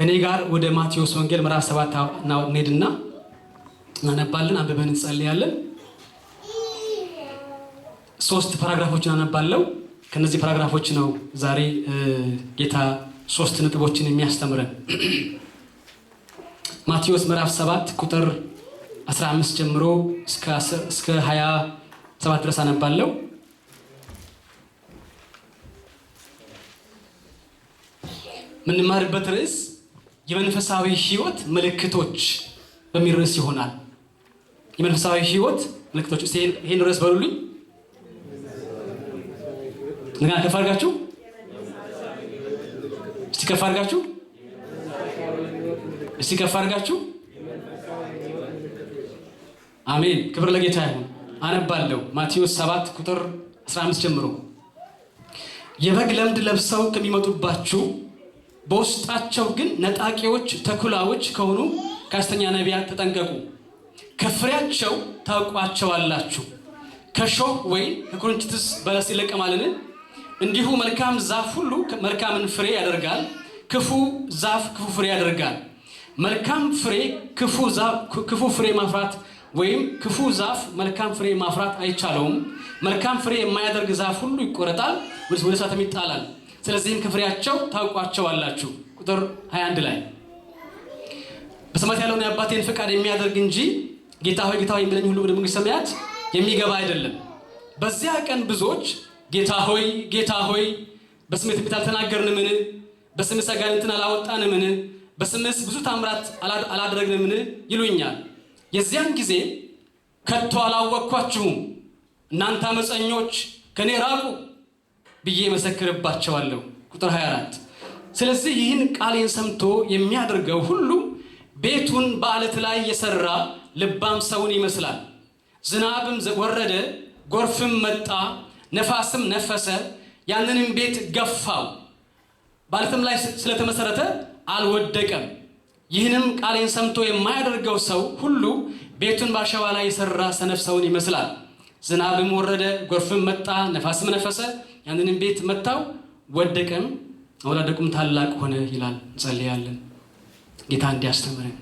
እኔ ጋር ወደ ማቴዎስ ወንጌል ምዕራፍ 7 እንሄድና እናነባለን፣ አንብበን እንጸልያለን። 3 ፓራግራፎችን አነባለሁ። ከነዚህ ፓራግራፎች ነው ዛሬ ጌታ 3 ነጥቦችን የሚያስተምረን። ማቴዎስ ምዕራፍ 7 ቁጥር 15 ጀምሮ እስከ 27 ድረስ አነባለሁ። ምንማርበት ርዕስ የመንፈሳዊ ሕይወት ምልክቶች በሚል ርዕስ ይሆናል። የመንፈሳዊ ሕይወት ምልክቶች። እስቲ ይሄን ርዕስ በሉልኝ። እንደገና ከፍ አድርጋችሁ እስቲ ከፍ አድርጋችሁ እስቲ ከፍ አድርጋችሁ። አሜን። ክብር ለጌታ ይሁን። አነባለሁ። ማቴዎስ 7 ቁጥር 15 ጀምሮ የበግ ለምድ ለብሰው ከሚመጡባችሁ በውስጣቸው ግን ነጣቂዎች ተኩላዎች ከሆኑ ከሐሰተኛ ነቢያት ተጠንቀቁ። ከፍሬያቸው ታውቋቸዋላችሁ። ከሾህ ወይን ከኩርንችትስ በለስ ይለቀማልን? እንዲሁ መልካም ዛፍ ሁሉ መልካምን ፍሬ ያደርጋል፣ ክፉ ዛፍ ክፉ ፍሬ ያደርጋል። መልካም ፍሬ ክፉ ፍሬ ማፍራት ወይም ክፉ ዛፍ መልካም ፍሬ ማፍራት አይቻለውም። መልካም ፍሬ የማያደርግ ዛፍ ሁሉ ይቆረጣል፣ ወደ እሳትም ይጣላል። ስለዚህም ከፍሬያቸው ታውቋቸዋላችሁ። ቁጥር 21 ላይ በሰማያት ያለውን የአባቴን ፈቃድ የሚያደርግ እንጂ ጌታ ሆይ ጌታ ሆይ የሚለኝ ሁሉ ወደ መንግሥተ ሰማያት የሚገባ አይደለም። በዚያ ቀን ብዙዎች ጌታ ሆይ ጌታ ሆይ በስምህ ትንቢት አልተናገርንምን? በስምህ አጋንንትን አላወጣንምን? በስምህ ብዙ ታምራት አላደረግንምን? ይሉኛል። የዚያን ጊዜ ከቶ አላወቅኳችሁም፣ እናንተ አመፀኞች ከኔ ራቁ ብዬ መሰክርባቸዋለሁ። ቁጥር 24 ስለዚህ ይህን ቃሌን ሰምቶ የሚያደርገው ሁሉ ቤቱን በአለት ላይ የሰራ ልባም ሰውን ይመስላል። ዝናብም ወረደ፣ ጎርፍም መጣ፣ ነፋስም ነፈሰ፣ ያንንም ቤት ገፋው፣ በአለትም ላይ ስለተመሰረተ አልወደቀም። ይህንም ቃሌን ሰምቶ የማያደርገው ሰው ሁሉ ቤቱን በአሸዋ ላይ የሰራ ሰነፍ ሰውን ይመስላል። ዝናብም ወረደ፣ ጎርፍም መጣ፣ ነፋስም ነፈሰ፣ ያንንም ቤት መታው፣ ወደቀም፣ አወዳደቁም ታላቅ ሆነ ይላል። እንጸልያለን። ጌታ እንዲያስተምረን።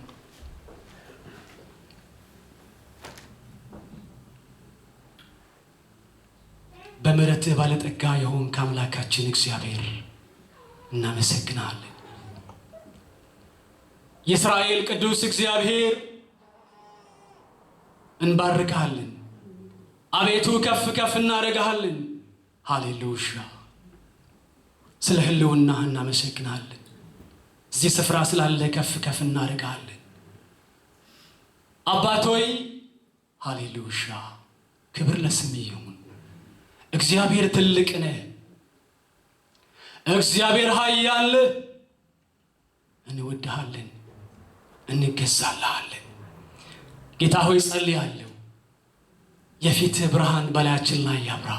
በምሕረትህ ባለጠጋ የሆንክ አምላካችን እግዚአብሔር እናመሰግናለን። የእስራኤል ቅዱስ እግዚአብሔር እንባርካለን። አቤቱ ከፍ ከፍ እናደርግሃለን። ሃሌሉያ። ስለ ህልውና እናመሰግናለን። እዚህ ስፍራ ስላለ ከፍ ከፍ እናደርግሃለን። አባት ሆይ ሃሌሉያ፣ ክብር ለስምህ ይሁን። እግዚአብሔር ትልቅ ነህ። እግዚአብሔር ኃያል ነህ። እንወድሃለን፣ እንገዛልሃለን። ጌታ ሆይ ጸልያለሁ፣ የፊትህ ብርሃን በላያችን ላይ ያብራ።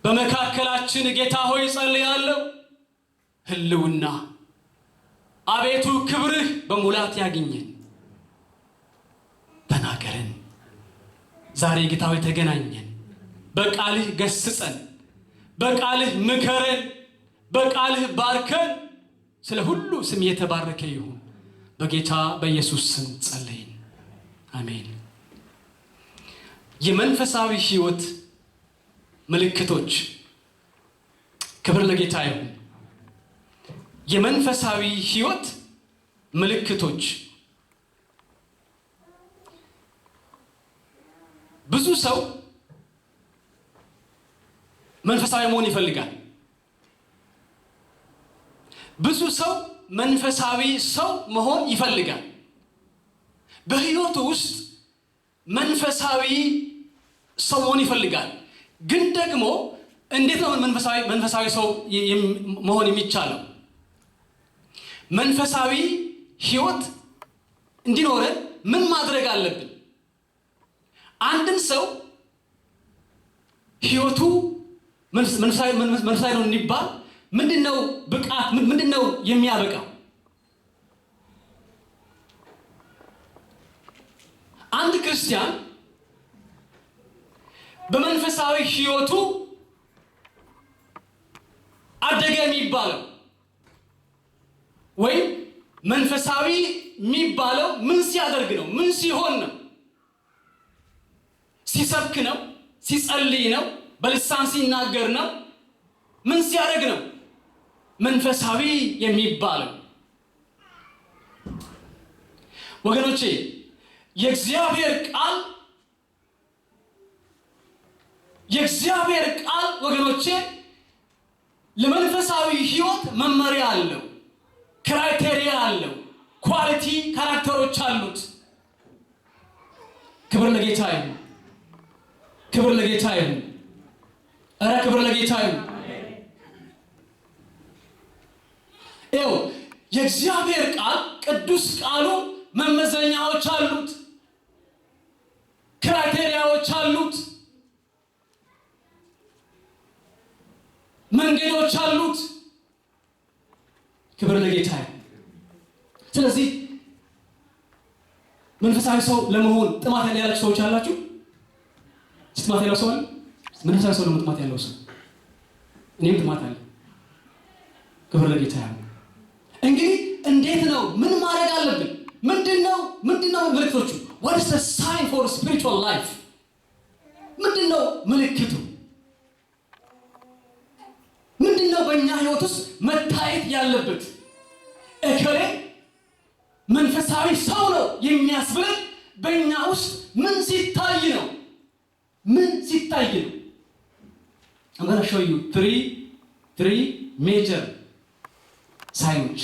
በመካከላችን ጌታ ሆይ ጸልያለሁ፣ ህልውና አቤቱ ክብርህ በሙላት ያግኘን። ተናገረን ዛሬ ጌታ ሆይ፣ ተገናኘን። በቃልህ ገስጸን፣ በቃልህ ምከረን፣ በቃልህ ባርከን። ስለ ሁሉ ስም የተባረከ ይሁን። በጌታ በኢየሱስ ስም ጸለይን፣ አሜን። የመንፈሳዊ ሕይወት ምልክቶች። ክብር ለጌታ ይሁን። የመንፈሳዊ ሕይወት ምልክቶች። ብዙ ሰው መንፈሳዊ መሆን ይፈልጋል። ብዙ ሰው መንፈሳዊ ሰው መሆን ይፈልጋል። በሕይወቱ ውስጥ መንፈሳዊ ሰው መሆን ይፈልጋል። ግን ደግሞ እንዴት ነው መንፈሳዊ ሰው መሆን የሚቻለው? መንፈሳዊ ሕይወት እንዲኖረን ምን ማድረግ አለብን? አንድን ሰው ሕይወቱ መንፈሳዊ ነው እንዲባል ምንድነው ብቃት? ምንድነው የሚያበቃው? አንድ ክርስቲያን በመንፈሳዊ ሕይወቱ አደገ የሚባለው ወይም መንፈሳዊ የሚባለው ምን ሲያደርግ ነው? ምን ሲሆን ነው? ሲሰብክ ነው? ሲጸልይ ነው? በልሳን ሲናገር ነው? ምን ሲያደርግ ነው መንፈሳዊ የሚባለው? ወገኖቼ የእግዚአብሔር ቃል ወገኖቼ ለመንፈሳዊ ሕይወት መመሪያ አለው፣ ክራይቴሪያ አለው፣ ኳሊቲ ካራክተሮች አሉት። ክብር ለጌታ ይሁን። ክብር ለጌታ ይሁን። ኧረ ክብር ለጌታ ይሁን። ይኸው የእግዚአብሔር ቃል ቅዱስ ቃሉ መመዘኛዎች አሉት፣ ክራይቴሪያዎች አሉት፣ መንገዶች አሉት። ክብር ለጌታ ይሁን። ስለዚህ መንፈሳዊ ሰው ለመሆን ጥማት ያላችሁ ሰዎች አላችሁ? ጥማት ያለው ሰው አለ? መንፈሳዊ ሰው ለመሆን ጥማት ያለው ሰው እኔም ጥማት አለ። ክብር ለጌታ ይሁን። እንግዲህ እንዴት ነው? ምን ማድረግ አለብን? ምንድነው ምልክቶቹ? what is the sign for spiritual life? ምንድነው ምልክቱ? ምንድነው በእኛ ህይወት ውስጥ መታየት ያለበት? እከሌ መንፈሳዊ ሰው ነው የሚያስብለን በእኛ ውስጥ ምን ሲታይ ነው? ምን ሲታይ ነው? I'm going to show you three major ሳይኖች።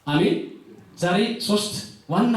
አሜን። ዛሬ 3 ዋና